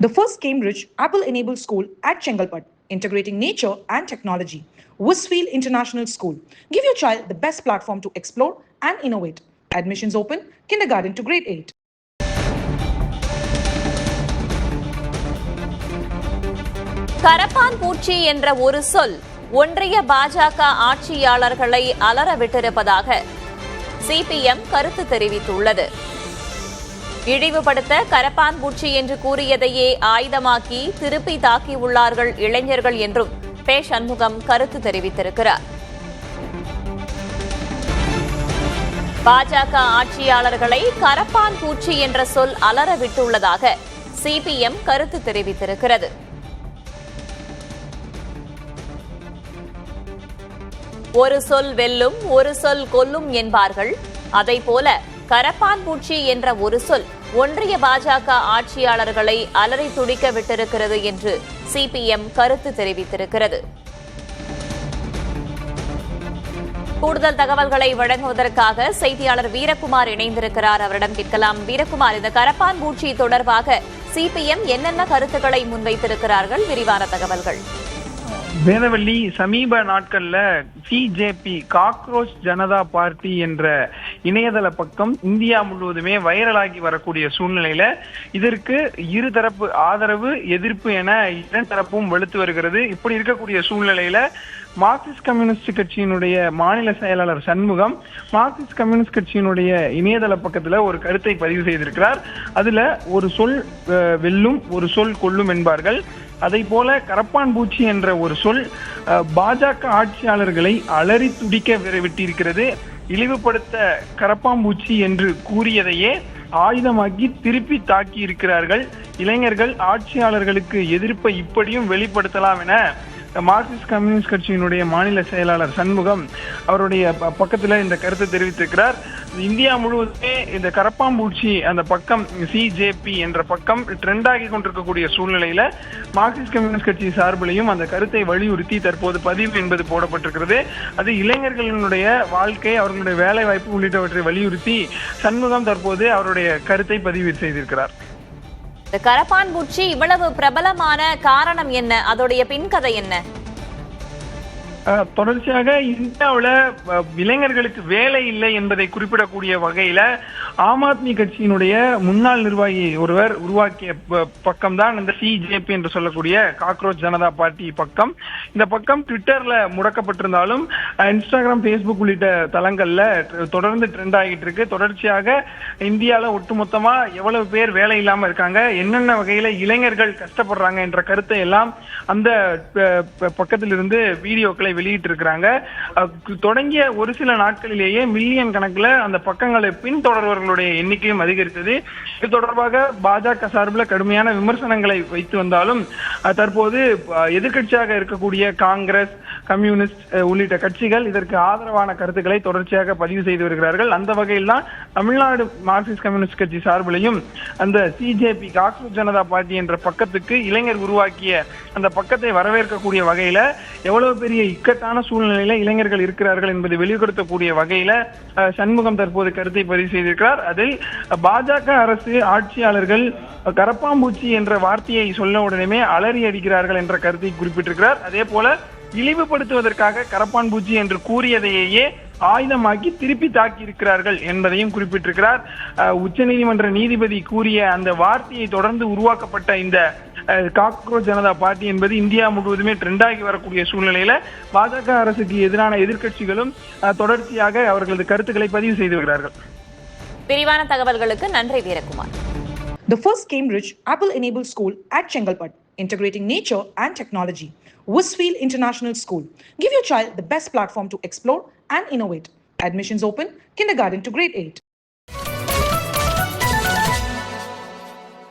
The first Cambridge Apple-enabled school at Chengalpat, integrating nature and technology. Westfield International School. Give your child the best platform to explore and innovate. Admissions open, kindergarten to grade 8. கரப்பான் பூச்சி என்ற ஒரு சொல் ஒன்றிய பாஜக ஆட்சியாளர்களை அலற விட்டிருப்பதாக CPM கருத்து தெரிவித்துள்ளது. இழிவுபடுத்த கரப்பான் பூச்சி என்று கூறியதையே ஆயுதமாக்கி திருப்பி தாக்கியுள்ளார்கள் இளைஞர்கள் என்றும் பே. சண்முகம் கருத்து தெரிவித்திருக்கிறார். பாஜக ஆட்சியாளர்களை கரப்பான் பூச்சி என்ற சொல் அலற விட்டுள்ளதாக சிபிஎம் கருத்து தெரிவித்திருக்கிறது. ஒரு சொல் வெல்லும், ஒரு சொல் கொல்லும் என்பார்கள். அதைப்போல கரப்பான் பூச்சி என்ற ஒரு சொல் ஒன்றிய பாஜக ஆட்சியாளர்களை அலறி துடிக்க விட்டிருக்கிறது என்று சிபிஎம் கருத்து தெரிவித்திருக்கிறது. கூடுதல் தகவல்களை வழங்குவதற்காக செய்தியாளர் வீரகுமார் இணைந்திருக்கிறார். அவரிடம் கேட்கலாம். வீரகுமார், இந்த கரப்பான் பூச்சி தொடர்பாக சிபிஎம் என்னென்ன கருத்துக்களை முன்வைத்திருக்கிறார்கள்? விரிவான தகவல்கள். வேதவள்ளி, சமீப நாட்கள்ல சிஜேபி காக்ரோச் ஜனதா பார்ட்டி என்ற இணையதள பக்கம் இந்தியா முழுவதுமே வைரலாகி வரக்கூடிய சூழ்நிலையில இதற்கு இருதரப்பு ஆதரவு, எதிர்ப்பு என இரண்டு தரப்பும் வலுத்து வருகிறது. இப்படி இருக்கக்கூடிய சூழ்நிலையில மார்க்சிஸ்ட் கம்யூனிஸ்ட் கட்சியினுடைய மாநில செயலாளர் சண்முகம் மார்க்சிஸ்ட் கம்யூனிஸ்ட் கட்சியினுடைய இணையதள பக்கத்துல ஒரு கருத்தை பதிவு செய்திருக்கிறார். அதுல ஒரு சொல் வெல்லும், ஒரு சொல் கொல்லும் என்பார்கள். அதை போல கரப்பான் பூச்சி என்ற ஒரு சொல் பாஜக ஆட்சியாளர்களை அலறி துடிக்க விட்டிருக்கிறது. இழிவுபடுத்த கரப்பாம்பூச்சி என்று கூறியதையே ஆயுதமாக்கி திருப்பி தாக்கி இருக்கிறார்கள் இளைஞர்கள். ஆட்சியாளர்களுக்கு எதிர்ப்பை இப்படியும் வெளிப்படுத்தலாம் என மார்க்சிஸ்ட் கம்யூனிஸ்ட் கட்சியினுடைய மாநில செயலாளர் சண்முகம் அவருடைய பக்கத்துல இந்த கருத்தை தெரிவித்திருக்கிறார். இந்தியா முழுவதுமே இந்த கரப்பாம்பூச்சி அந்த பக்கம் சிஜேபி என்ற பக்கம் ட்ரெண்ட் ஆகி கொண்டிருக்கக்கூடிய சூழ்நிலையில மார்க்சிஸ்ட் கம்யூனிஸ்ட் கட்சி சார்பிலையும் அந்த கருத்தை வலியுறுத்தி தற்போது பதிவு என்பது போடப்பட்டிருக்கிறது. அது இளைஞர்களினுடைய வாழ்க்கை, அவர்களுடைய வேலை வாய்ப்பு உள்ளிட்டவற்றை வலியுறுத்தி சண்முகம் தற்போது அவருடைய கருத்தை பதிவு செய்திருக்கிறார். இந்த கரப்பான் பூச்சி இவ்வளவு பிரபலமான காரணம் என்ன? அதோடைய பின்கதை என்ன? தொடர்ச்சியாக இந்தியாவில் இளைஞர்களுக்கு வேலை இல்லை என்பதை குறிப்பிடக்கூடிய வகையில ஆம் ஆத்மி கட்சியினுடைய முன்னாள் நிர்வாகி ஒருவர் உருவாக்கிய பக்கம் தான் இந்த சிஜேபி என்று சொல்லக்கூடிய காக்ரோச் ஜனதா பார்ட்டி பக்கம். இந்த பக்கம் ட்விட்டர்ல முடக்கப்பட்டிருந்தாலும் இன்ஸ்டாகிராம், பேஸ்புக் உள்ளிட்ட தளங்கள்ல தொடர்ந்து ட்ரெண்ட் ஆகிட்டு இருக்கு. தொடர்ச்சியாக இந்தியாவில் ஒட்டுமொத்தமா எவ்வளவு பேர் வேலை இல்லாம இருக்காங்க, என்னென்ன வகையில இளைஞர்கள் கஷ்டப்படுறாங்க என்ற கருத்தை எல்லாம் அந்த பக்கத்திலிருந்து வீடியோக்களை வெளியிட்டு இருக்கிறாங்க. தொடங்கிய ஒரு சில நாட்களிலேயே மில்லியன் கணக்கில் அந்த பக்கங்களை பின்தொடர்வர்களுடைய எண்ணிக்கையும் அதிகரித்தது. இது தொடர்பாக பாஜக சார்பில் கடுமையான விமர்சனங்களை வைத்து வந்தாலும் தற்போது எதிர்கட்சியாக இருக்கக்கூடிய காங்கிரஸ், கம்யூனிஸ்ட் உள்ளிட்ட கட்சிகள் இதற்கு ஆதரவான கருத்துக்களை தொடர்ச்சியாக பதிவு செய்து வருகிறார்கள். அந்த வகையில் தான் தமிழ்நாடு மார்க்சிஸ்ட் கம்யூனிஸ்ட் கட்சி சார்பிலையும் அந்த சிஜேபி காக்ரோச் ஜனதா பார்ட்டி என்ற பக்கத்துக்கு இளைஞர் உருவாக்கிய அந்த பக்கத்தை வரவேற்கக்கூடிய வகையில எவ்வளவு பெரிய இக்கட்டான சூழ்நிலையில இளைஞர்கள் இருக்கிறார்கள் என்பதை வெளிப்படுத்தக்கூடிய வகையில சண்முகம் தற்போது கருத்தை பதிவு செய்திருக்கிறார். அதில் பாஜக அரசு ஆட்சியாளர்கள் கரப்பாம்பூச்சி என்ற வார்த்தையை சொல்ல உடனே அலறி அடிக்கிறார்கள் என்ற கருத்தை குறிப்பிட்டிருக்கிறார். அதே போல இழிவுபடுத்துவதற்காக கரப்பான் பூச்சி என்று கூறியதையே ஆயுதமாக்கி திருப்பி தாக்கி இருக்கிறார்கள் என்பதையும் குறிப்பிட்டிருக்கிறார். உச்சநீதிமன்ற நீதிபதி கூறிய அந்த வார்த்தையை தொடர்ந்து உருவாக்கப்பட்ட இந்த காக்ரோச் ஜனதா பார்ட்டி என்பது இந்தியா முழுவதுமே ட்ரெண்ட் ஆகி வரக்கூடிய சூழ்நிலையில பாஜக அரசுக்கு எதிரான எதிர்க்கட்சிகளும் தொடர்ச்சியாக அவர்களது கருத்துக்களை பதிவு செய்து வருகிறார்கள். விரிவான தகவல்களுக்கு நன்றி Veerakumar. The first Cambridge Apple-enabled school at Chengalpat, integrating nature and technology. Westfield International School. Give your child the best platform to explore and innovate. Admissions open, kindergarten to grade 8.